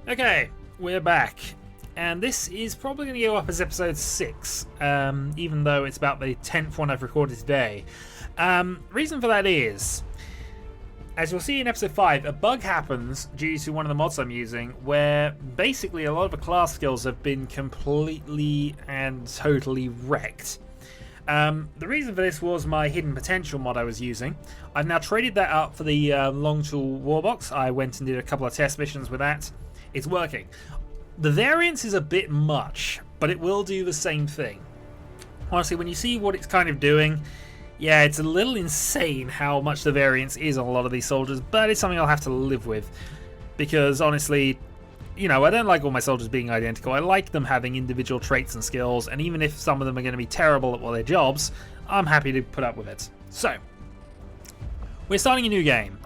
Okay, we're back. And this is probably going to go up as episode 6, even though it's about the 10th one I've recorded today. Reason for that is, as you'll see in episode 5, a bug happens due to one of the mods I'm using, where basically a lot of the class skills have been completely and totally wrecked. The reason for this was my hidden potential mod I was using. I've now traded that up for the long tool warbox. I went and did a couple of test missions with that. It's working. The variance is a bit much, but it will do the same thing. Honestly, when you see what it's kind of doing, yeah, it's a little insane how much the variance is on a lot of these soldiers, but it's something I'll have to live with. Because honestly, you know, I don't like all my soldiers being identical. I like them having individual traits and skills, and even if some of them are going to be terrible at all their jobs, I'm happy to put up with it. So, we're starting a new game.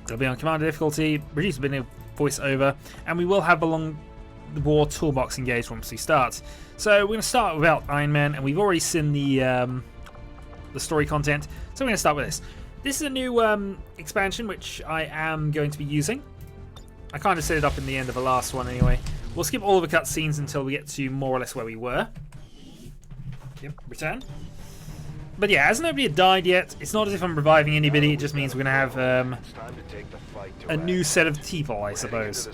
It'll be on commander difficulty, reduced a bit of voiceover, and we will have a long war toolbox engaged once we start. So we're going to start without Iron Man, and we've already seen the story content, so we're going to start with this. This is a new expansion which I am going to be using. I kind of set it up in the end of the last one anyway. We'll skip all of the cutscenes until we get to more or less where we were. Yep, return. But yeah, as nobody had died yet, it's not as if I'm reviving anybody, it just means we're going to have a new set of people, I suppose.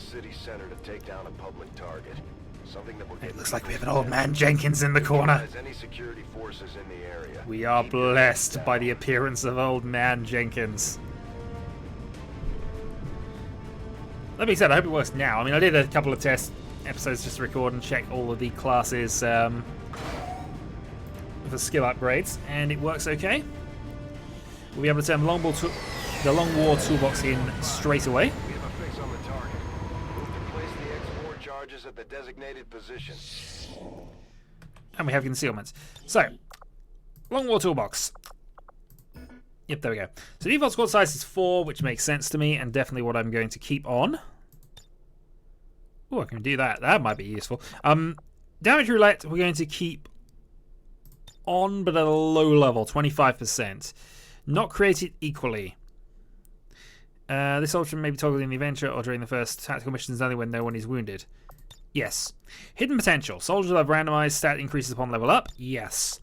It looks like we have an old man Jenkins in the corner. We are blessed by the appearance of old man Jenkins. That being said, I hope it works now. I mean, I did a couple of test episodes just to record and check all of the classes for skill upgrades, and it works okay. We'll be able to turn the long war toolbox in straight away. We have a fix on the target. Place the X4 charges at the designated position. And we have concealment. So, long war toolbox. Yep, there we go. So default squad size is 4, which makes sense to me, and definitely what I'm going to keep on. Oh, I can do that. That might be useful. Damage roulette, we're going to keep on, but at a low level, 25%. Not created equally. This option may be toggled in the adventure or during the first tactical missions only when no one is wounded. Yes. Hidden potential. Soldiers will have randomized stat increases upon level up. Yes.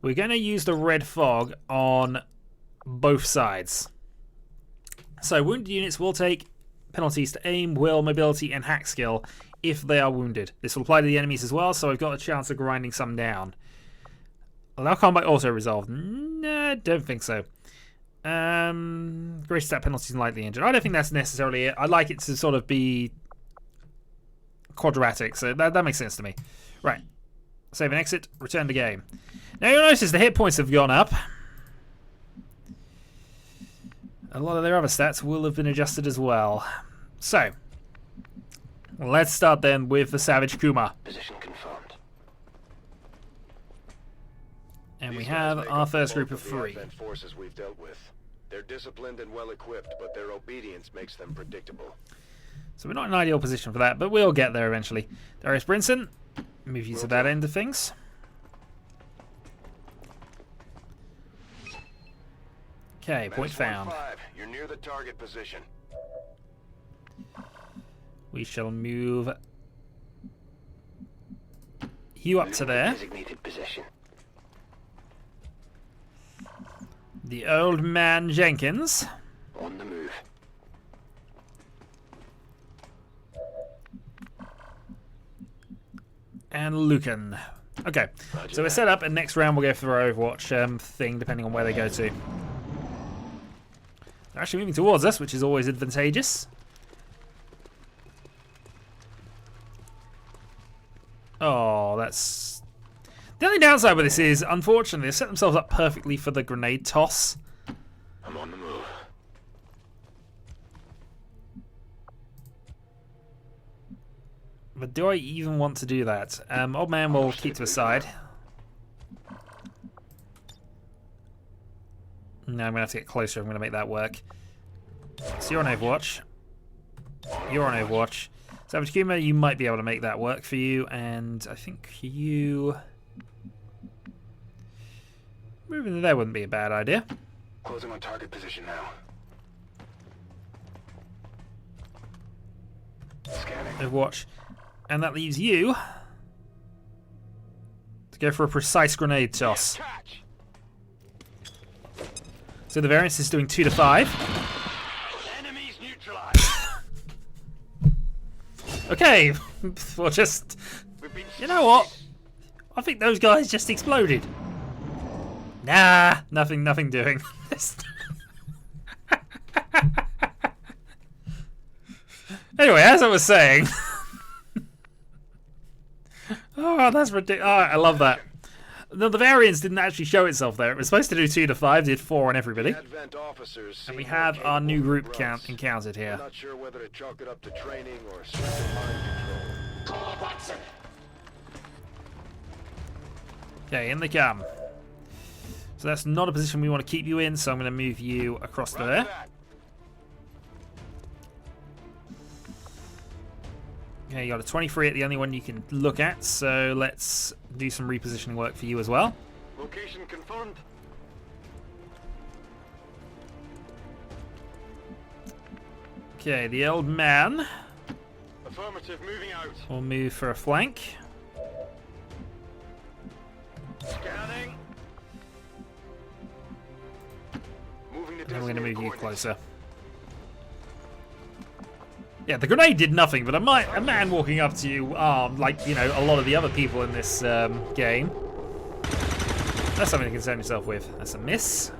We're going to use the red fog on both sides. So wounded units will take penalties to aim, will, mobility, and hack skill if they are wounded. This will apply to the enemies as well, so I've got a chance of grinding some down. Allow combat auto resolve. Nah, don't think so. Greater stat penalties and lightly injured. I don't think that's necessarily it. I'd like it to sort of be quadratic, so that makes sense to me. Right. Save and exit. Return to game. Now you'll notice the hit points have gone up. A lot of their other stats will have been adjusted as well. So, let's start then with the Savage Kuma. Position confirmed. And we have our first group of 3. Forces we've dealt with. They're disciplined and well equipped, but their obedience makes them predictable. So we're not in an ideal position for that, but we'll get there eventually. Darius Brinson, move you to that end of things. Okay, point found. You're near the target position. We shall move you up to there. Designated position. The old man Jenkins. On the move. And Lucan. Okay, so we're set up, and next round we'll go for our Overwatch thing, depending on where they go to. They're actually moving towards us, which is always advantageous. Oh, that's... The only downside with this is, unfortunately, they've set themselves up perfectly for the grenade toss. I'm on the move. But do I even want to do that? Old man will keep to the side. No, I'm going to have to get closer. I'm going to make that work. So you're on Overwatch. You're on Overwatch. Savage Kuma, you might be able to make that work for you. And I think you... moving there wouldn't be a bad idea. Closing on target position now. Scanning. Overwatch. And that leaves you to go for a precise grenade toss. So the variance is doing 2 to 5. Enemies neutralized. Okay, we'll just... You know what? I think those guys just exploded. Nah, nothing doing. Anyway, as I was saying... Oh, that's ridiculous. Oh, I love that. No, the variance didn't actually show itself there. It was supposed to do 2 to 5, did 4 on everybody. And we have our new group count encountered here. I'm not sure whether to chalk it up to training or strict mind control. Okay, in they come. So that's not a position we want to keep you in, so I'm going to move you across to there. Okay, you got a 23 at the only one you can look at, so let's do some repositioning work for you as well. Location confirmed. Okay, the old man Affirmative, moving out. will move for a flank. Scanning. Moving to And we're going to move you coordinates. closer. Yeah, the grenade did nothing, but a man walking up to you, like, you know, a lot of the other people in this game. That's something to concern yourself with. That's a miss.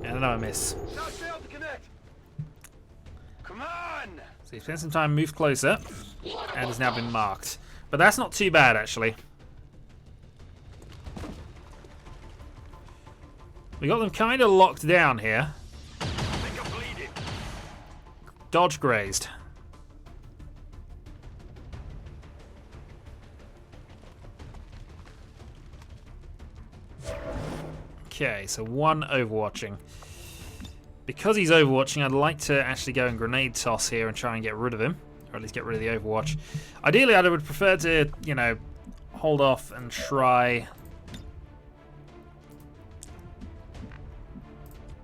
And another miss. Shot failed to connect. Come on. So you spent some time, moved closer, and has now been marked. But that's not too bad, actually. We got them kind of locked down here. Dodge grazed. Okay, so one overwatching. Because he's overwatching, I'd like to actually go and grenade toss here and try and get rid of him. Or at least get rid of the overwatch. Ideally, I would prefer to, you know, hold off and try...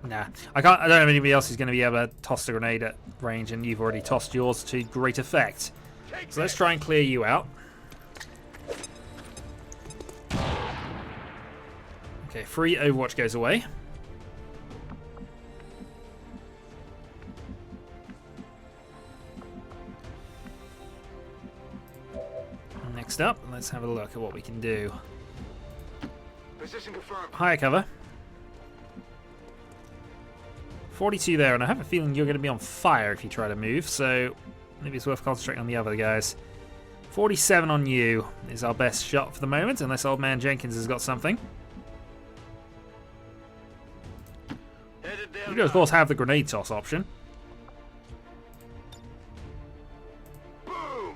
Nah, I don't have anybody else who's going to be able to toss the grenade at range, and you've already tossed yours to great effect. So let's try and clear you out. Okay, free overwatch goes away. Next up, let's have a look at what we can do. Position confirmed. Higher cover. 42 there, and I have a feeling you're going to be on fire if you try to move, so maybe it's worth concentrating on the other guys. 47 on you is our best shot for the moment, unless old man Jenkins has got something. You do, of course, have the grenade toss option. Boom.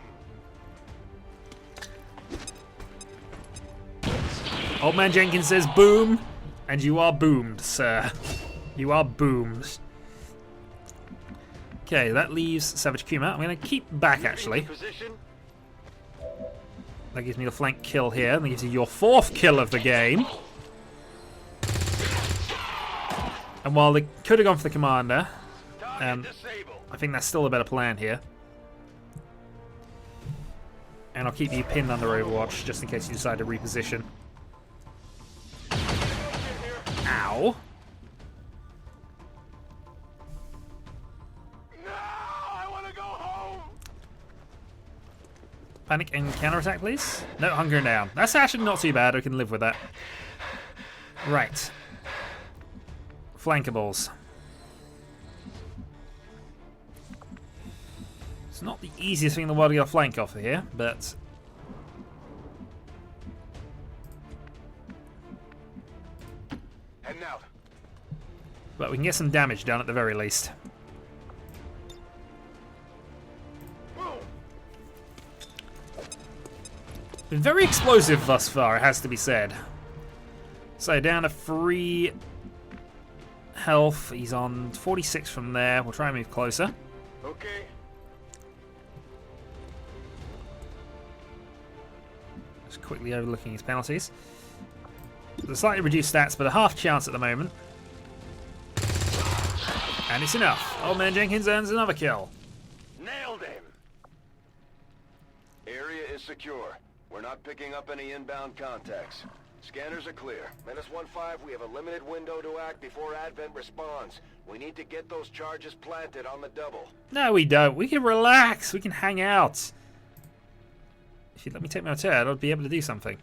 Old man Jenkins says boom, and you are boomed, sir. You are boomed. Okay, that leaves Savage Kuma. I'm going to keep back, actually. That gives me the flank kill here. That gives you your 4th kill of the game. And while they could have gone for the commander, I think that's still a better plan here. And I'll keep you pinned under Overwatch, just in case you decide to reposition. Ow. Panic and counterattack, please. No, hunkering down. That's actually not too bad. I can live with that. Right. Flankables. It's not the easiest thing in the world to get a flank off of here, but... Heading out. But we can get some damage done at the very least. Been very explosive thus far, it has to be said. So down to 3 health. He's on 46 from there. We'll try and move closer. Okay. Just quickly overlooking his penalties. So slightly reduced stats, but a half chance at the moment. And it's enough. Old man Jenkins earns another kill. Nailed him! Area is secure. We're not picking up any inbound contacts. Scanners are clear. -1-5, we have a limited window to act before Advent responds. We need to get those charges planted on the double. No, we don't. We can relax. We can hang out. If you'd let me take my turn, I'd be able to do something.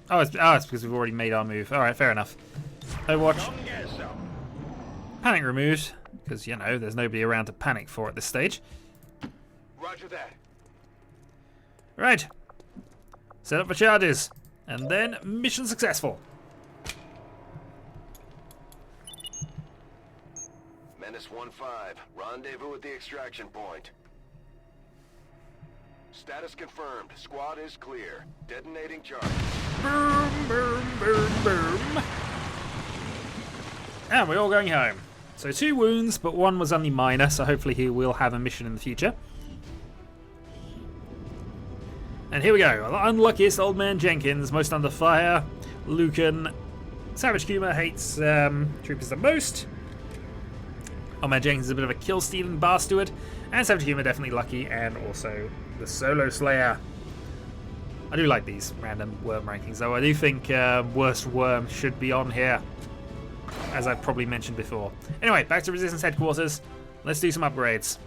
Oh, it's because we've already made our move. Alright, fair enough. Overwatch. Panic removed. Because, you know, there's nobody around to panic for at this stage. Roger that. Right. Set up for charges. And then mission successful. -1-5, rendezvous at the extraction point. Status confirmed. Squad is clear. Detonating charge. Boom, boom, boom, boom. And we're all going home. So 2 wounds, but 1 was only minor, so hopefully he will have a mission in the future. And here we go. The unluckiest Old Man Jenkins, most under fire. Lucan. Savage Kuma hates troopers the most. Old Man Jenkins is a bit of a kill-stealing bastard. And Savage Kuma definitely lucky, and also the Solo Slayer. I do like these random worm rankings, though. I do think Worst Worm should be on here, as I've probably mentioned before. Anyway, back to Resistance Headquarters. Let's do some upgrades.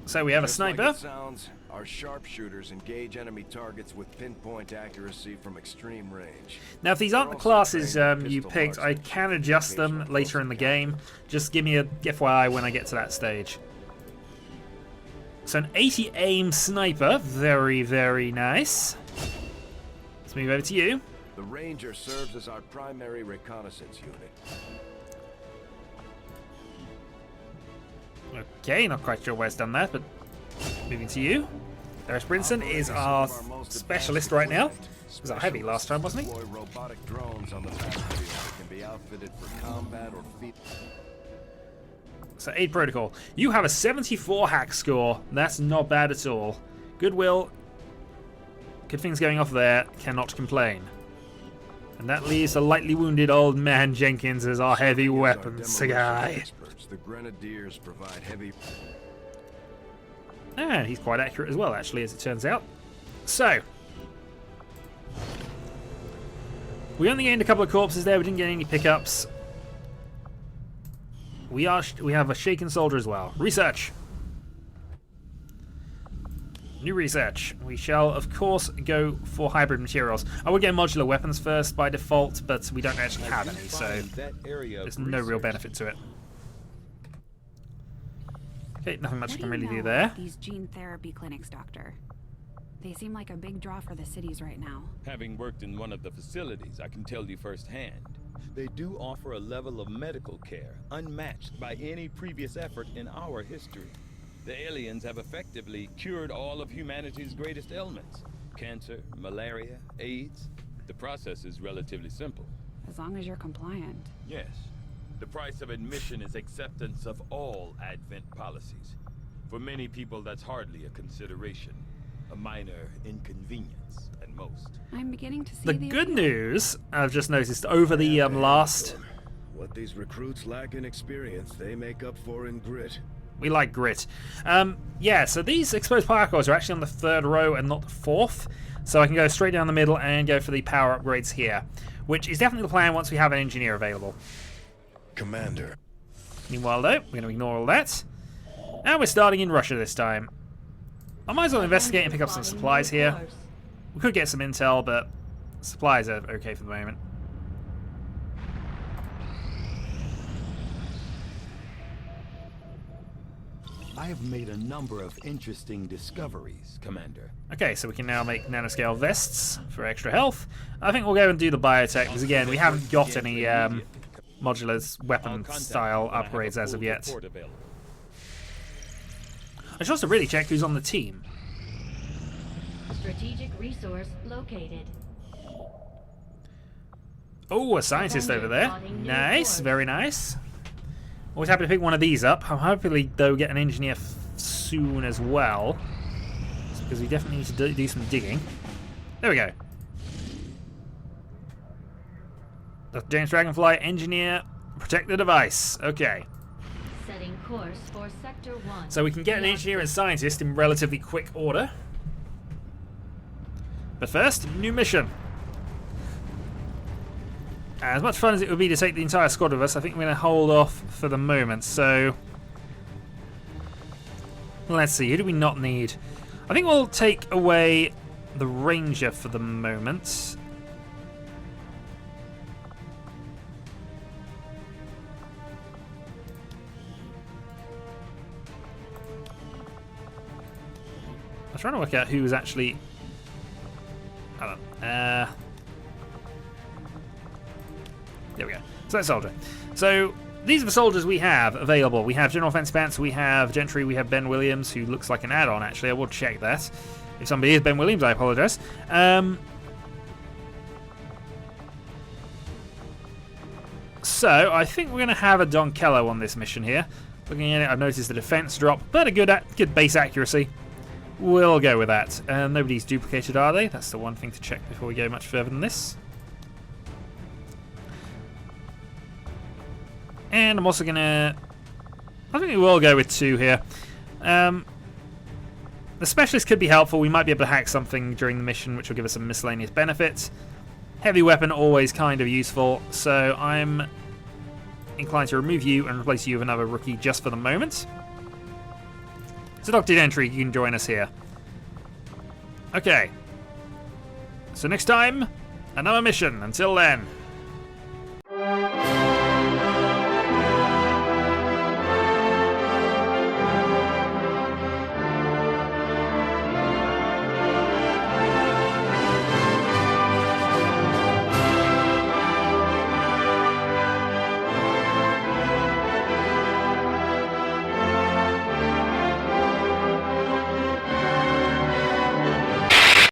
So we have a sniper. Like it sounds, our sharpshooters engage enemy targets with pinpoint accuracy from extreme range. Now, if these aren't the classes you picked, I can adjust them later in the game. Just give me a FYI when I get to that stage. So an 80 aim sniper, very, very nice. Let's move over to you. The Ranger serves as our primary reconnaissance unit. Okay, not quite sure where it's done that, but moving to you. Darius Brinson is our specialist right now. He was our heavy last time, wasn't he? Robotic drones on the battlefield can be outfitted for combat or field. So, aid protocol. You have a 74 hack score. That's not bad at all. Goodwill. Good things going off there. Cannot complain. And that leaves the lightly wounded Old Man Jenkins as our heavy weapons guy. The Grenadiers provide heavy. And he's quite accurate as well, actually, as it turns out. So, we only gained a couple of corpses there. We didn't get any pickups. We have a shaken soldier as well. Research. New research. We shall, of course, go for hybrid materials. I would get modular weapons first by default, but we don't actually have any, so there's no real benefit to it. Okay, nothing much can really do there. These gene therapy clinics, Doctor. They seem like a big draw for the cities right now. Having worked in one of the facilities, I can tell you firsthand. They do offer a level of medical care unmatched by any previous effort in our history. The aliens have effectively cured all of humanity's greatest ailments. Cancer, malaria, AIDS. The process is relatively simple. As long as you're compliant. Yes. The price of admission is acceptance of all Advent policies. For many people, that's hardly a consideration. A minor inconvenience, at most. I'm beginning to see the good news, I've just noticed over the last... What these recruits lack in experience, they make up for in grit. We like grit. Yeah, so these exposed power cores are actually on the 3rd row and not the 4th. So I can go straight down the middle and go for the power upgrades here. Which is definitely the plan once we have an engineer available. Commander. Meanwhile, though, we're going to ignore all that. And we're starting in Russia this time. I might as well investigate and pick up some supplies here. We could get some intel, but supplies are okay for the moment. I have made a number of interesting discoveries, Commander. Okay, so we can now make nanoscale vests for extra health. I think we'll go and do the biotech, because again, we haven't got any modular weapon style upgrades as of yet. I should also really check who's on the team. Strategic resource located. Oh, a scientist over there. Nice, very nice. Always happy to pick one of these up. I'm hopefully, though, get an engineer soon as well, because we definitely need to do some digging. There we go. Dr. James Dragonfly, engineer, protect the device. Okay. Setting course for Sector 1. So we can get an engineer and scientist in relatively quick order. But first, new mission. As much fun as it would be to take the entire squad with us, I think we're going to hold off for the moment. So, let's see, who do we not need? I think we'll take away the Ranger for the moment. I was trying to work out who was actually... Hold on. There we go. So that's soldier. So these are the soldiers we have available. We have General Fence Pants, we have Gentry, we have Ben Williams, who looks like an add-on, actually. I will check that. If somebody is Ben Williams, I apologise. So I think we're going to have a Don Kello on this mission here. Looking at it, I've noticed the defense drop, but a good base accuracy. We'll go with that. Nobody's duplicated, are they? That's the one thing to check before we go much further than this. And I'm also going to... I think we will go with 2 here. The specialist could be helpful. We might be able to hack something during the mission, which will give us some miscellaneous benefits. Heavy weapon, always kind of useful. So I'm inclined to remove you and replace you with another rookie just for the moment. So Dr. Gentry, you can join us here. Okay. So next time, another mission. Until then...